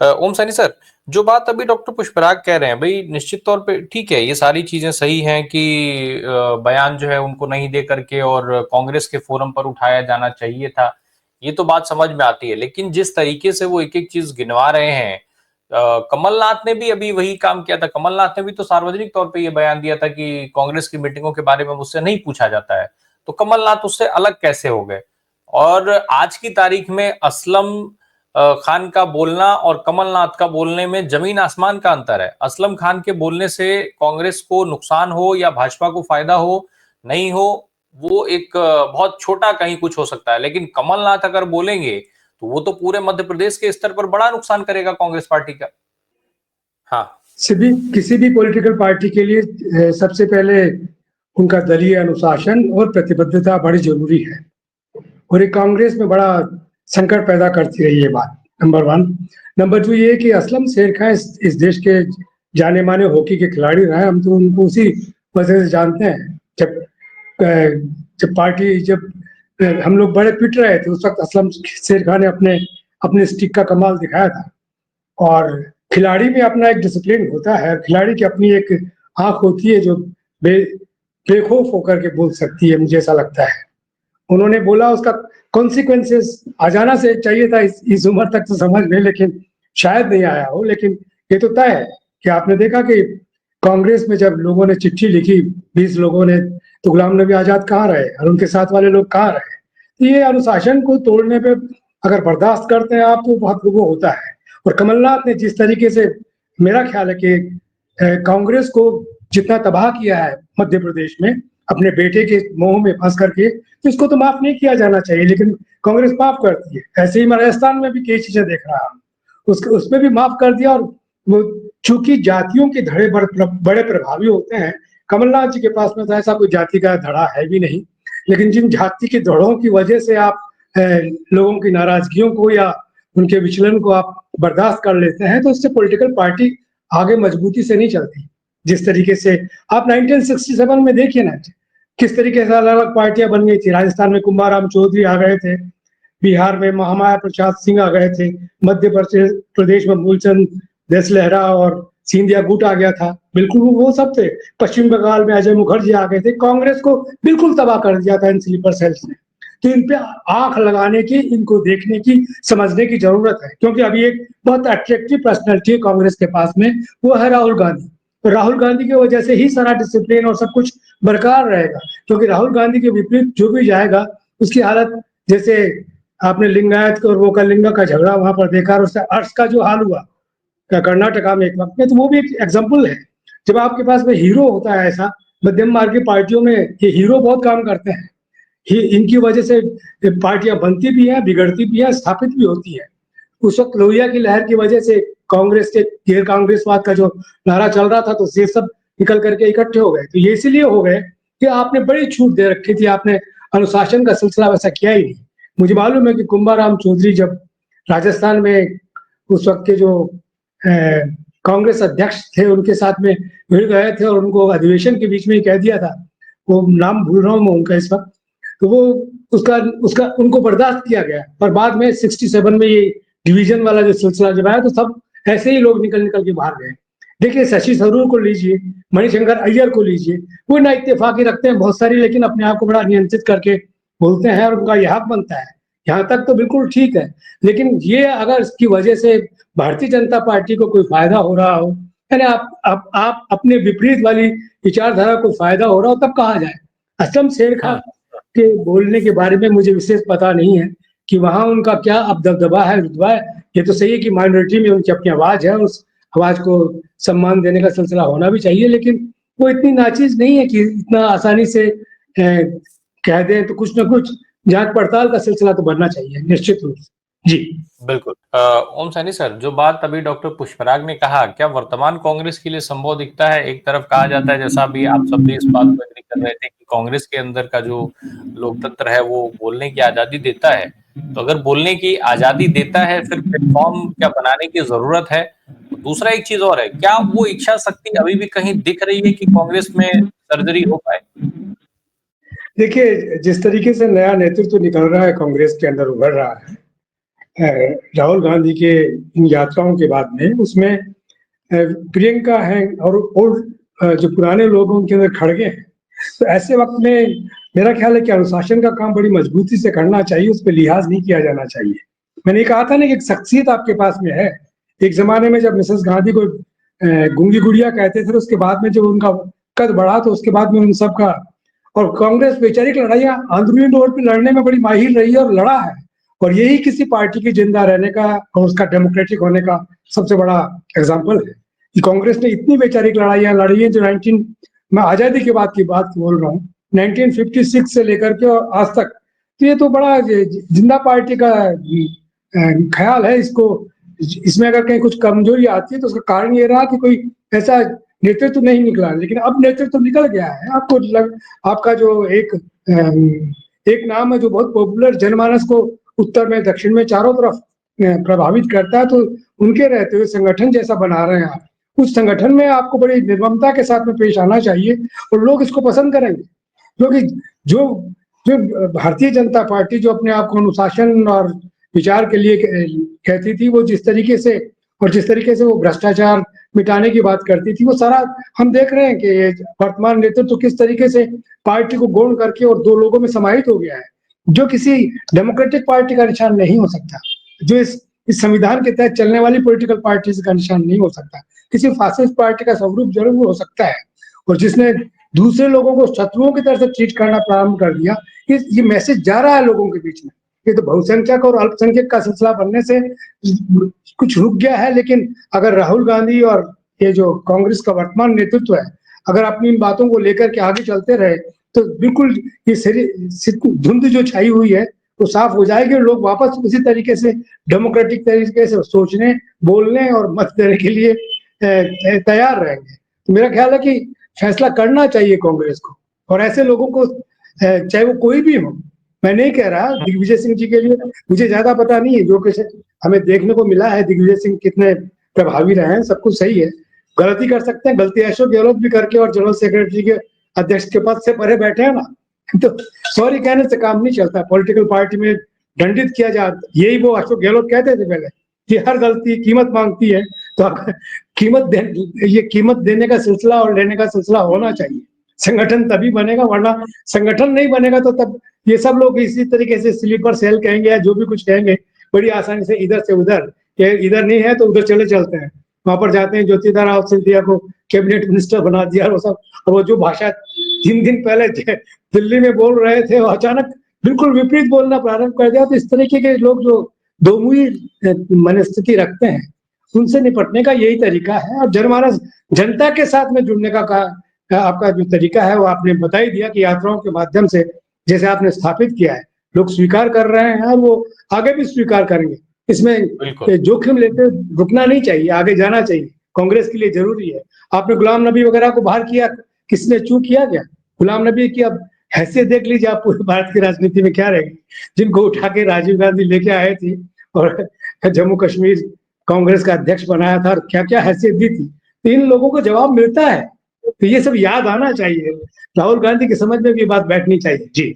ओम Saini sir, जो बात अभी डॉक्टर पुष्पराग कह रहे हैं भाई, निश्चित तौर पे ठीक है, ये सारी चीजें सही हैं कि बयान जो है उनको नहीं दे करके और कांग्रेस के फोरम पर उठाया जाना चाहिए था। ये तो बात समझ में आती है, लेकिन जिस तरीके से वो एक एक चीज गिनवा रहे हैं, कमलनाथ ने भी अभी वही काम किया था। कमलनाथ ने भी तो सार्वजनिक तौर पे ये बयान दिया था कि कांग्रेस की मीटिंगों के बारे में मुझसे नहीं पूछा जाता है। तो कमलनाथ उससे अलग कैसे हो गए? और आज की तारीख में असलम खान का बोलना और कमलनाथ का बोलने में जमीन आसमान का अंतर है। असलम खान के बोलने से कांग्रेस को नुकसान हो या भाजपा को फायदा हो नहीं हो, वो एक बहुत छोटा कहीं कुछ हो सकता है, लेकिन कमलनाथ अगर बोलेंगे तो वो तो पूरे मध्य प्रदेश के स्तर पर बड़ा नुकसान करेगा कांग्रेस पार्टी का। हाँ, किसी भी पॉलिटिकल पार्टी के लिए सबसे पहले उनका दलीय अनुशासन और प्रतिबद्धता बड़ी जरूरी है, और ये कांग्रेस में बड़ा संकट पैदा करती रही है बात, नंबर वन। नंबर टू ये कि असलम शेर खां इस देश के जाने माने हॉकी के खिलाड़ी रहे, हम तो उनको उसी वजह से जानते हैं। जब हम लोग बड़े पिट रहे थे, उस वक्त असलम शेर खां ने अपने अपने स्टिक का कमाल दिखाया था। और खिलाड़ी में अपना एक डिसिप्लिन होता है, खिलाड़ी की अपनी एक आंख होती है जो बेखौफ होकर के बोल सकती है, मुझे ऐसा लगता है। उन्होंने बोला, उसका कॉन्सिक्वेंसेस आ जाना से चाहिए था इस उम्र तक तो समझ में, लेकिन शायद नहीं आया हो। लेकिन ये तो तय है कि आपने देखा कि कांग्रेस में जब लोगों ने चिट्ठी लिखी, 20 लोगों ने, तो गुलाम नबी आजाद कहाँ रहे और उनके साथ वाले लोग कहाँ रहे? तो ये अनुशासन को तोड़ने पे अगर बर्दाश्त करते हैं आप तो बहुत वो होता है। और कमलनाथ ने जिस तरीके से, मेरा ख्याल है कि कांग्रेस को जितना तबाह किया है मध्य प्रदेश में अपने बेटे के मोह में फंस करके, तो इसको तो माफ नहीं किया जाना चाहिए, लेकिन कांग्रेस माफ करती है। ऐसे ही मैं राजस्थान में भी कई चीजें देख रहा हूँ, उसमें भी माफ कर दिया। और वो चूंकि जातियों के धड़े बड़े प्रभावी होते हैं, कमलनाथ जी के पास में तो ऐसा कोई जाति का धड़ा है भी नहीं। लेकिन जिन जाति के धड़ों की वजह से आप लोगों की नाराजगियों को या उनके विचलन को आप बर्दाश्त कर लेते हैं, तो इससे पॉलिटिकल पार्टी आगे मजबूती से नहीं चलती। जिस तरीके से आप 1967 में देखिए ना, किस तरीके से अलग अलग पार्टियां बन गई थी। राजस्थान में कुंभाराम चौधरी आ गए थे, बिहार में महामाया प्रसाद सिंह आ गए थे, मध्य प्रदेश में मूलचंद देसलहरा और सिंधिया गुट आ गया था, बिल्कुल वो सब थे। पश्चिम बंगाल में अजय मुखर्जी आ गए थे, कांग्रेस को बिल्कुल तबाह कर दिया था इन स्लीपर सेल्स ने। तो इन पे आंख लगाने की, इनको देखने की, समझने की जरूरत है, क्योंकि अभी एक बहुत अट्रैक्टिव पर्सनैलिटी है कांग्रेस के पास में, वो है राहुल गांधी। तो राहुल गांधी की वजह से ही सारा डिसिप्लिन और सब कुछ बरकरार रहेगा, क्योंकि राहुल गांधी के विपरीत जो भी जाएगा उसकी हालत, जैसे आपने लिंगायत और वोकलिंगा का झगड़ा वहां पर देखा, और उससे अर्श का जो हाल हुआ कर्नाटका में एक वक्त में, तो वो भी एक एग्जाम्पल है। जब आपके पास में हीरो होता है ऐसा, मध्यम मार्ग की पार्टियों में ये हीरो बहुत काम करते हैं। इनकी वजह से पार्टियां बनती भी हैं, बिगड़ती भी हैं, स्थापित भी होती हैं। उस वक्त लोहिया की लहर की वजह से कांग्रेस के गैर कांग्रेसवाद का जो नारा चल रहा था, तो ये सब निकल करके इकट्ठे हो गए। तो ये इसलिए हो गए कि आपने बड़ी छूट दे रखी थी, आपने अनुशासन का सिलसिला वैसा किया ही नहीं। मुझे मालूम है कि कुंभाराम चौधरी जब राजस्थान में उस वक्त के जो कांग्रेस अध्यक्ष थे उनके साथ में भिड़ गए थे और उनको अधिवेशन के बीच में ही कह दिया था, वो नाम भूल रहा हूँ मैं उनका इस वक्त, तो वो उसका उसका उनको बर्दाश्त किया गया। पर बाद में 67 में ये डिवीजन वाला जो सिलसिला जब आया, तो सब ऐसे ही लोग निकल निकल के बाहर गए। देखिए, शशि थरूर को लीजिए, मणिशंकर अय्यर को लीजिए, वो ना इत्तेफाकी रखते हैं बहुत सारी, लेकिन अपने आप को बड़ा नियंत्रित करके बोलते हैं और उनका यह हक बनता है। यहाँ तक तो बिल्कुल ठीक है, लेकिन ये अगर इसकी वजह से भारतीय जनता पार्टी को कोई फायदा हो रहा हो, यानी आप अपने विपरीत वाली विचारधारा को फायदा हो रहा हो, तब कहा जाए। असलम शेर खां के बोलने के बारे में मुझे विशेष पता नहीं है कि वहां उनका क्या अब दबदबा है, रुतबा है। ये तो सही है कि माइनॉरिटी में उनकी अपनी आवाज है, उस आवाज को सम्मान देने का सिलसिला होना भी चाहिए, लेकिन वो इतनी नाचीज नहीं है कि इतना आसानी से कह दें। तो कुछ ना कुछ जांच पड़ताल का सिलसिला तो बनना चाहिए निश्चित रूप से। जी बिल्कुल। ओम सैनी सर, जो बात अभी डॉक्टर पुष्पराग ने कहा, क्या वर्तमान कांग्रेस के लिए संभव दिखता है? एक तरफ कहा जाता है, जैसा भी आप सब भी इस बात को एग्री कर रहे थे, कि कांग्रेस के अंदर का जो लोकतंत्र है वो बोलने की आजादी देता है। तो अगर बोलने की आजादी देता है, फिर प्लेटफॉर्म क्या बनाने की जरूरत है? दूसरा एक चीज और है, क्या वो इच्छा शक्ति अभी भी कहीं दिख रही है कि कांग्रेस में सर्जरी हो पाए? देखिए, जिस तरीके से नया नेतृत्व निकल रहा है, कांग्रेस के अंदर उभर रहा है, राहुल गांधी के इन यात्राओं के बाद में उसमें प्रियंका है और जो पुराने लोग हैं उनके अंदर खड़गे हैं। तो ऐसे वक्त में मेरा ख्याल है कि अनुशासन का काम बड़ी मजबूती से करना चाहिए, उस पर लिहाज नहीं किया जाना चाहिए। मैंने कहा था ना कि एक शख्सियत आपके पास में है। एक जमाने में जब मिसेस गांधी को गूंगी गुड़िया कहते थे, उसके बाद में जब उनका कद बढ़ा तो उसके बाद में उन सबका, और कांग्रेस वैचारिक लड़ाइयाँ अंदरूनी तौर पे लड़ने में बड़ी माहिर रही है और लड़ा है। और यही किसी पार्टी के जिंदा रहने का और उसका डेमोक्रेटिक होने का सबसे बड़ा एग्जाम्पल है कि कांग्रेस ने इतनी वैचारिक लड़ाइयाँ लड़ी हैं जो 19 मैं आजादी के बाद की बात बोल रहा हूँ, 1956 से लेकर के और आज तक। तो ये तो बड़ा जिंदा पार्टी का ख्याल है। इसको इसमें अगर कहीं कुछ कमजोरी आती है तो उसका कारण ये रहा कि कोई ऐसा नेतृत्व नहीं निकला। लेकिन अब नेतृत्व निकल गया है। आपको आपका जो एक नाम है जो बहुत पॉपुलर जनमानस को उत्तर में दक्षिण में चारों तरफ प्रभावित करता है, तो उनके रहते हुए संगठन जैसा बना रहे हैं आप। उस संगठन में आपको बड़ी निर्ममता के साथ में पेश आना चाहिए और लोग इसको पसंद करेंगे। क्योंकि जो जो भारतीय जनता पार्टी जो अपने आप को अनुशासन और विचार के लिए कहती थी, वो जिस तरीके से वो भ्रष्टाचार मिटाने की बात करती थी, वो सारा हम देख रहे हैं कि वर्तमान नेतृत्व तो किस तरीके से पार्टी को गौण करके और दो लोगों में समाहित हो गया है, जो किसी डेमोक्रेटिक पार्टी का निशान नहीं हो सकता, जो इस संविधान के तहत चलने वाली पॉलिटिकल पार्टी का निशान नहीं हो सकता। किसी फासिस्ट पार्टी का स्वरूप जरूर हो सकता है। और जिसने दूसरे लोगों को शत्रुओं की तरह से ट्रीट करना प्रारंभ कर दिया, ये मैसेज जा रहा है लोगों के बीच में। ये तो बहुसंख्यक और अल्पसंख्यक का सिलसिला बनने से कुछ रुक गया है। लेकिन अगर राहुल गांधी और ये जो कांग्रेस का वर्तमान नेतृत्व है, अगर अपनी इन बातों को लेकर के आगे चलते रहे तो बिल्कुल ये धुंध जो छाई हुई है वो साफ हो जाएगी और लोग वापस उसी तरीके से डेमोक्रेटिक तरीके से सोचने, बोलने और मत देने के लिए तैयार रहेंगे। तो मेरा ख्याल है कि फैसला करना चाहिए कांग्रेस को, और ऐसे लोगों को चाहे वो कोई भी हो। मैं नहीं कह रहा दिग्विजय सिंह जी के लिए मुझे ज्यादा पता नहीं है, जो कुछ हमें देखने को मिला है दिग्विजय सिंह कितने प्रभावी रहे हैं, सब कुछ सही है। गलती कर सकते हैं, गलती अशोक गहलोत भी करके और जनरल सेक्रेटरी के अध्यक्ष के पद से परे बैठे हैं ना, तो सॉरी कहने से काम नहीं चलता। पॉलिटिकल पार्टी में दंडित किया जाता, यही वो अशोक गहलोत कहते थे पहले कि हर गलती कीमत मांगती है। तो ये कीमत देने का सिलसिला और लेने का सिलसिला होना चाहिए। संगठन तभी बनेगा, वरना संगठन नहीं बनेगा तो तब ये सब लोग इसी तरीके से स्लीपर सेल कहेंगे या जो भी कुछ कहेंगे, बड़ी आसानी से इधर से उधर, इधर नहीं है तो उधर चले चलते हैं, वहां पर जाते हैं। ज्योतिरादित्य सिंधिया को कैबिनेट मिनिस्टर बना दिया और सब, वो जो भाषा 3 दिन पहले दिल्ली में बोल रहे थे वो अचानक बिल्कुल विपरीत बोलना प्रारंभ कर दिया। तो इस तरीके के लोग जो दोमुही मनस्थिति रखते हैं, उनसे निपटने का यही तरीका है। और जनमानस जनता के साथ में जुड़ने का आपका जो तरीका है वो आपने बता ही दिया कि यात्राओं के माध्यम से जैसे आपने स्थापित किया है, लोग स्वीकार कर रहे हैं और वो आगे भी स्वीकार करेंगे। इसमें जोखिम लेते रुकना नहीं चाहिए, आगे जाना चाहिए, कांग्रेस के लिए जरूरी है। आपने गुलाम नबी वगैरह को बाहर किया, किसने चूक किया क्या? गुलाम नबी की अब हैसियत देख लीजिए आप पूरे भारत की राजनीति में क्या रहेगी, जिनको उठा के राजीव गांधी लेके आए थे और जम्मू कश्मीर कांग्रेस का अध्यक्ष बनाया था और क्या क्या हैसियत दी थी। तो इन लोगों को जवाब मिलता है, तो ये सब याद आना चाहिए। राहुल गांधी की समझ में भी बात बैठनी चाहिए। जी।